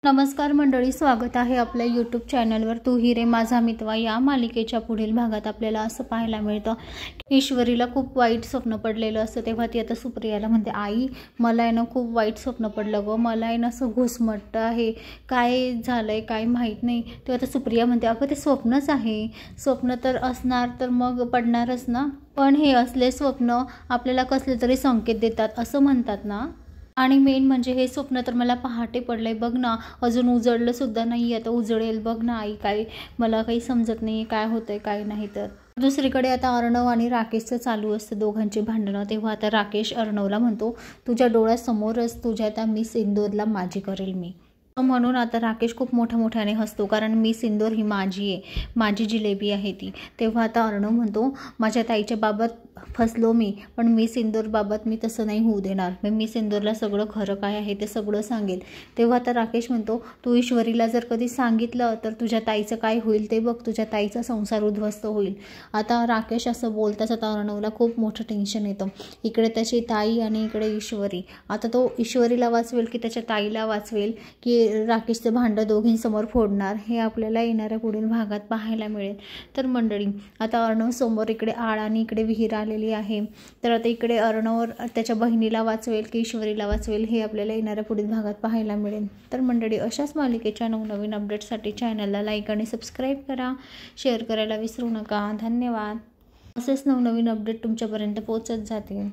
नमस्कार मंडळी, स्वागत आहे आपल्या यूट्यूब चॅनलवर तू ही रे माझा मितवा या मालिकेच्या पुढील भागात आपल्याला असं पाहायला मिळतं. ईश्वरीला खूप वाईट स्वप्न पडलेलं असतं. तेव्हा ती आता सुप्रियाला म्हणते, आई मला आहे ना खूप वाईट स्वप्न पडलं गं, मला आहे ना असं घुसमटतं आहे, काय झालंय काय माहीत नाही. तेव्हा आता सुप्रिया म्हणते, अगं ते स्वप्नच आहे, स्वप्न तर असणार तर मग पडणारच ना, पण हे असले स्वप्न आपल्याला कसले तरी संकेत देतात असं म्हणतात ना. आणि मेन म्हणजे हे स्वप्न तर मला पहाटे पडलंय बघ ना, अजून उजळलं सुद्धा नाही, आता उजळेल बघ ना आई, काय मला काही समजत नाही काय होतंय काय नाही. तर दुसरीकडे आता अर्णव आणि राकेशचं चालू असतं दोघांची भांडणं. तेव्हा आता राकेश अर्णवला म्हणतो, तुझ्या डोळ्यासमोरच तुझ्या त्या मिस इंदोरला माझी करेल मी. म्हणून आता राकेश खूप मोठ्याने हसतो, कारण मिस इंदोर ही माझी आहे, माझी जिलेबी आहे ती. तेव्हा आता अर्णव म्हणतो, माझ्या ताईच्या बाबत फसलो मी, पण मिस इंदोरबाबत मी तसं नाही होऊ देणार, मी मिस इंदोरला सगळं खरं काय आहे ते सगळं सांगेल. तेव्हा आता राकेश म्हणतो, तू ईश्वरीला जर कधी सांगितलं तर तुझ्या ताईचं काय होईल ते बघ, तुझ्या ताईचा संसार उद्ध्वस्त होईल. आता राकेश असं बोलताच आता अर्णवला खूप मोठं टेन्शन येतं. इकडे त्याची ताई आणि इकडे ईश्वरी. आता तो ईश्वरीला वाचवेल की त्याच्या ताईला वाचवेल की राकेशचं भांडं दोघींसमोर फोडणार, हे आपल्याला येणाऱ्या पुढील भागात पाहायला मिळेल. तर मंडळी, आता अर्णव समोर इकडे आळ आणि इकडे विहीर आलेली आहे. तर आता इकडे अर्णव त्याच्या बहिणीला वाचवेल की ईश्वरीला वाचवेल, हे आपल्याला येणाऱ्या पुढील भागात पाहायला मिळेल. तर मंडळी, अशाच मालिकेच्या नवनवीन अपडेट्ससाठी चॅनलला लाईक आणि सबस्क्राईब करा, शेअर करायला विसरू नका. धन्यवाद. असेच नवनवीन अपडेट तुमच्यापर्यंत पोहोचत जातील.